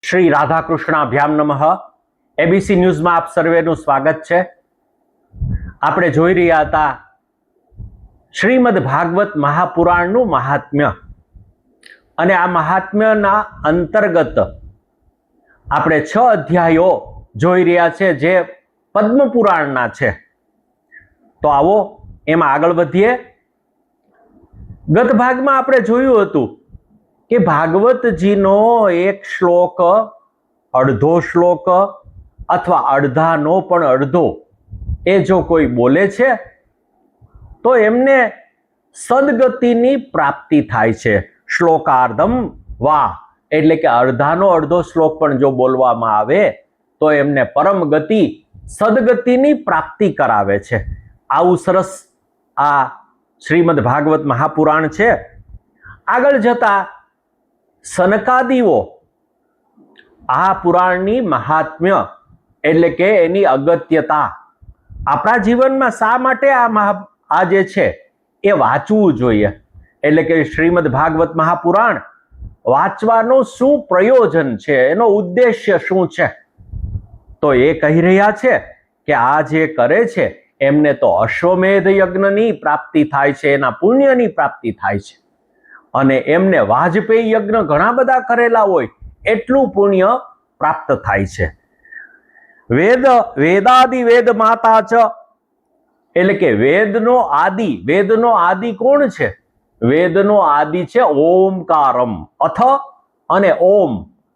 શ્રી રાધાકૃષ્ણાભ્યામ નમઃ. એબીસી ન્યૂઝમાં આપ સર્વેનું સ્વાગત છે. આપણે જોઈ રહ્યા હતા શ્રીમદ ભાગવત મહાપુરાણનું મહાત્મ્ય, અને આ મહાત્મ્યના અંતર્ગત આપણે 6 અધ્યાયો જોઈ રહ્યા છે જે પદ્મ પુરાણના છે. તો આવો એમાં આગળ વધીએ. ગત ભાગમાં આપણે જોયું હતું કે ભાગવતજીનો એક શ્લોક, અડધો શ્લોક અથવા અડધાનો પણ અડધો એ જો કોઈ બોલે છે તો એમને સદગતિની પ્રાપ્તિ થાય છે. શ્લોકાર્ધમ વાહ, એટલે કે અડધાનો અડધો શ્લોક પણ જો બોલવામાં આવે તો એમને પરમ ગતિ, સદગતિની પ્રાપ્તિ કરાવે છે. આવું સરસ આ શ્રીમદ ભાગવત મહાપુરાણ છે. આગળ જતા સનકાદિઓ આ પુરાણની મહાત્મ્ય એટલે કે એની અગત્યતા, આપણા જીવનમાં શા માટે આ જે છે એ વાંચવું જોઈએ, એટલે કે શ્રીમદ ભાગવત મહાપુરાણ વાંચવાનું શું પ્રયોજન છે, એનો ઉદ્દેશ્ય શું છે, તો એ કહી રહ્યા છે કે આ જે કરે છે એમને તો અશ્વમેધ યજ્ઞની પ્રાપ્તિ થાય છે, એના પુણ્યની પ્રાપ્તિ થાય છે, અને એમને વાજપેયી યજ્ઞ ઘણા બધા કરેલા હોય એટલું પુણ્ય પ્રાપ્ત થાય છે. વેદાદિ વેદ માતા ચ, એટલે કે વેદનો આદિ કોણ છે? વેદનો આદિ છે ઓમકારમ. અથ અને ઓમ,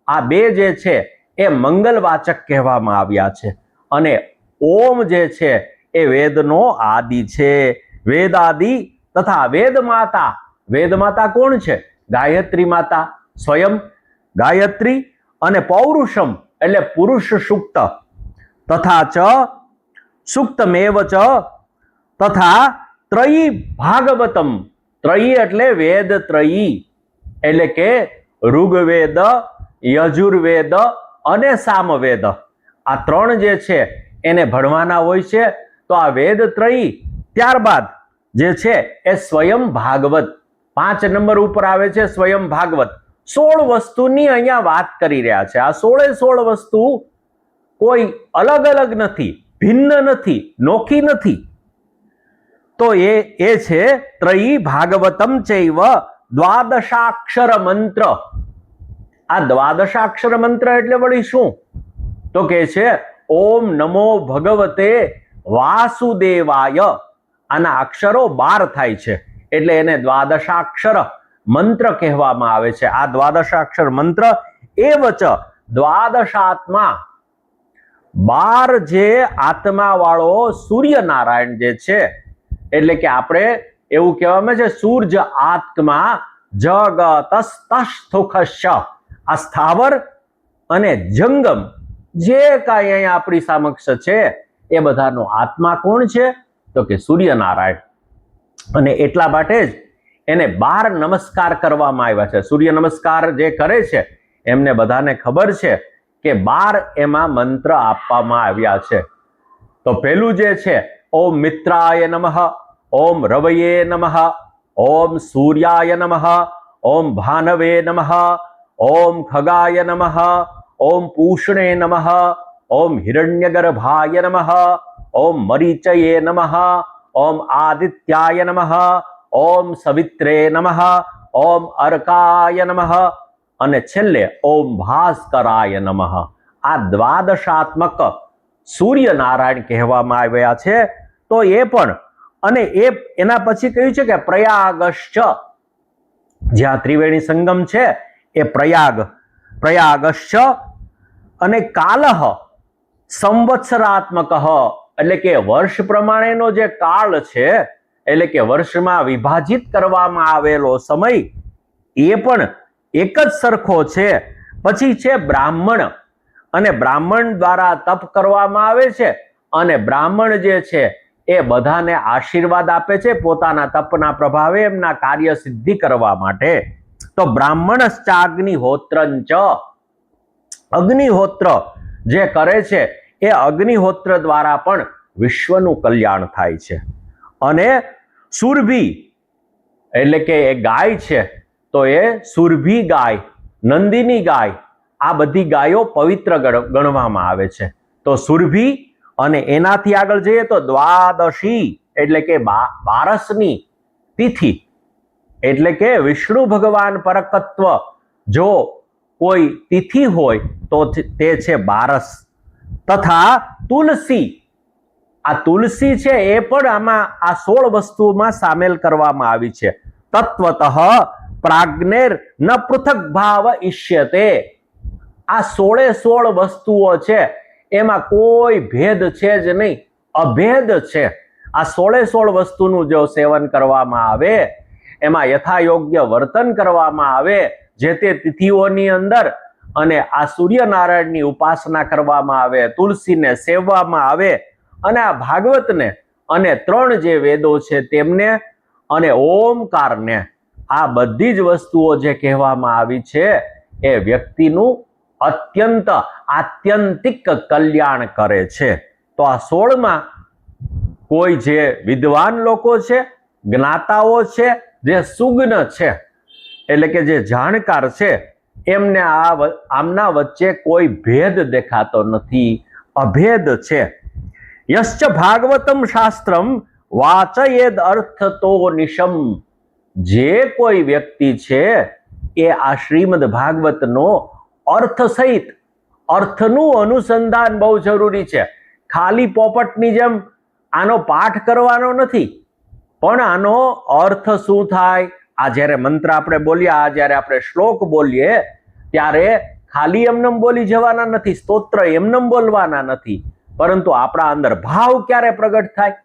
આ બે જે છે એ મંગલવાચક કહેવામાં આવ્યા છે, અને ઓમ જે છે એ વેદનો આદિ છે. વેદાદિ તથા વેદ માતા, વેદ માતા કોણ છે? ગાયત્રી માતા, સ્વયં ગાયત્રી, અને પૌરુષમ એટલે પુરુષ સુક્ત, તથા ચ સુક્તમેવ ચ, તથા ત્રયી ભાગવતમ. ત્રયી એટલે વેદ ત્રયી, એટલે કે ઋગ્વેદ, યજુર્વેદ અને સામવેદ, આ 3 જે છે એને ભણવાના હોય છે. તો આ વેદ ત્રયી, ત્યારબાદ જે છે એ સ્વયં ભાગવત, 5 નંબર ઉપર આવે છે સ્વયં ભાગવત. 16 વસ્તુની અહીંયા વાત કરી રહ્યા છે. આ 16 વસ્તુ કોઈ અલગ અલગ નથી, ભિન્ન નથી, નોખી નથી. તો એ છે ત્રયી ભાગવતમ ચૈવ દ્વાદશાક્ષર મંત્ર. આ દ્વાદશાક્ષર મંત્ર એટલે વળી શું? તો કે છે ઓમ નમો ભગવતે વાસુદેવાય. આના અક્ષરો 12 થાય છે એટલે એને દ્વાદશાક્ષર મંત્ર કહેવામાં આવે છે. આ દ્વાદશાક્ષર મંત્ર એવચ દ્વાદશાત્મા, 12 જે આત્મા વાળો સૂર્યનારાયણ જે છે, એટલે કે આપણે એવું કહેવામાં છે સૂર્ય આત્મા જગતસ્તસ્થુખશ્ય. આ સ્થાવર અને જંગમ જે કાંઈ અહીંયા આપણી સમક્ષ છે એ બધાનો આત્મા કોણ છે? તો કે સૂર્યનારાયણ. અને એટલા માટે જ એને 12 નમસ્કાર કરવામાં આવ્યા છે. સૂર્ય નમસ્કાર જે કરે છે એમને બધાને ખબર છે કે 12 એમાં મંત્ર આપવામાં આવ્યા છે. તો પહેલું જે છે ઓમ મિત્રાય નમઃ, ઓમ રવયે નમઃ, ઓમ સૂર્યાય નમઃ, ઓમ ભાનવે નમઃ, ઓમ ખગાય નમઃ, ઓમ પૂષણે નમઃ, ઓમ હિરણ્યગર્ભાય નમઃ, ઓમ મરીચયે નમઃ, ઓમ આદિત્યાય નમઃ, ઓમ સવિત્રે નમઃ, ઓમ અર્કાય નમઃ, અને છેલ્લે ઓમ ભાસ્કરાય નમઃ. આ દ્વાદશાત્મક સૂર્યનારાયણ કહેવામાં આવ્યા છે. તો એ પણ, અને એના પછી કહ્યું છે કે પ્રયાગશ્ચ, જ્યાં ત્રિવેણી સંગમ છે એ પ્રયાગશ્ચ, અને કાલહ સંવત્સરાત્મક, એટલે કે વર્ષ પ્રમાણેનો જે કાળ છે, એટલે કે વર્ષમાં વિભાજિત કરવામાં આવેલો સમય એ પણ એક જ સરખો છે. પછી છે બ્રાહ્મણ, અને બ્રાહ્મણ દ્વારા તપ કરવામાં આવે છે, અને બ્રાહ્મણ જે છે એ બધાને આશીર્વાદ આપે છે પોતાના તપના પ્રભાવે એમના કાર્ય સિદ્ધિ કરવા માટે. તો બ્રાહ્મણશ્ચાગ્નિહોત્રંચ, અગ્નિહોત્ર જે કરે છે એ અગ્નિહોત્ર દ્વારા પણ વિશ્વનું કલ્યાણ થાય છે. અને સુરભી એટલે કે એ ગાય છે, તો એ સુરભી ગાય, નંદિની ગાય, આ બધી ગાયો પવિત્ર ગણવામાં આવે છે. તો સુરભી અને એનાથી આગળ જઈએ તો દ્વાદશી એટલે કે 12ની તિથિ, એટલે કે વિષ્ણુ ભગવાન પરકત્વ જો કોઈ તિથિ હોય તો તે છે 12. તથા તુલસી, આ તુલસી છે એ પણ આમાં આ 16 વસ્તુઓમાં સામેલ કરવામાં આવી છે. તત્વતઃ પ્રાજ્ઞેર ન પૃથક ભાવ ઈષ્યતે. આ 16 વસ્તુઓ છે એમાં કોઈ ભેદ છે જ નહીં, અભેદ છે. આ 16 વસ્તુનું જો સેવન કરવામાં આવે, એમાં યથાયોગ્ય વર્તન કરવામાં આવે જે તે તિથિઓની અંદર, અને આ સૂર્યનારાયણની ઉપાસના કરવામાં આવે, તુલસીને સેવવામાં આવે, અને આ ભાગવતને અને 3 જે વેદો છે તેમને અને ઓમકારને, આ બધી જ વસ્તુઓ જે કહેવામાં આવી છે એ વ્યક્તિનું અત્યંત આત્યંતિક કલ્યાણ કરે છે. તો આ 16માં કોઈ જે વિદ્વાન લોકો છે, જ્ઞાતાઓ છે, જે સુગ્ન છે એટલે કે જે જાણકાર છે, એમને આમના વચ્ચે કોઈ ભેદ દેખાતો નથી, અભેદ છે. યશ્ચ ભાગવતમ શાસ્ત્રમ વાચયેદ અર્થતો નિશમ. જે કોઈ વ્યક્તિ છે એ આ શ્રીમદ ભાગવતનો અર્થ સહિત, અર્થનું અનુસંધાન બહુ જરૂરી છે. ખાલી પોપટની જેમ આનો પાઠ કરવાનો નથી, પણ આનો અર્થ શું થાય. આ જ્યારે મંત્ર આપણે બોલીએ, આ જ્યારે આપણે શ્લોક બોલીએ ત્યારે ખાલી એમનેમ બોલી જવાના નથી, સ્તોત્ર એમનેમ બોલવાના નથી, પરંતુ આપણા અંદર ભાવ ક્યારે પ્રગટ થાય?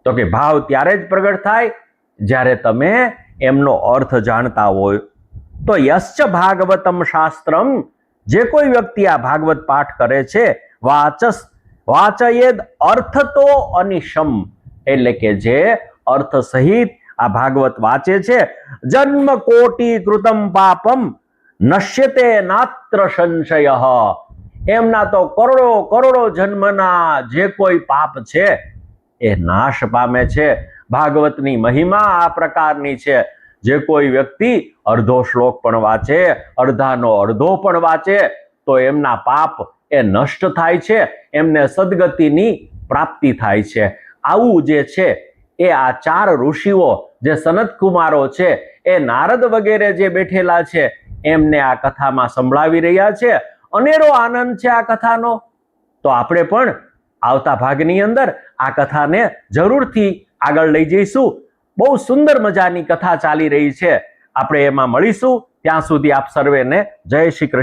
તો કે ભાવ ત્યારે જ પ્રગટ થાય જ્યારે તમે એમનો અર્થ જાણતા હોય. તો યશ્ચ ભાગવતમ શાસ્ત્રમ, જે કોઈ વ્યક્તિ આ ભાગવત પાઠ કરે છે, વાચયેદ અર્થતો અનિશમ, એટલે કે જે અર્થ સહિત આ ભાગવત વાંચે છે, જન્મ કોટી કૃતમ પાપમ નશ્યતે નાત્ર સંશય. એમના તો કરોડો જન્મના જે કોઈ પાપ છે એ નાશ પામે છે. ભાગવતની મહિમા આ પ્રકારની છે. જે કોઈ વ્યક્તિ અડધો શ્લોક પણ વાંચે, અડધાનો અડધો પણ વાંચે, તો એમના પાપ એ નષ્ટ થાય છે, એમને સદગતિની પ્રાપ્તિ થાય છે. આવું જે છે એ આ 4 ઋષિઓ જે સનત કુમારો છે, એ નારદ વગેરે જે બેઠેલા છે એમને આ કથામાં સંભળાવી રહ્યા છે. અનેરો આનંદ છે આ કથાનો. તો આપણે પણ આવતા ભાગની અંદર આ કથાને જરૂરથી આગળ લઈ જઈશું. બહુ સુંદર મજાની કથા ચાલી રહી છે, આપણે એમાં મળીશું. ત્યાં સુધી આપ સર્વેને જય શ્રી કૃષ્ણ.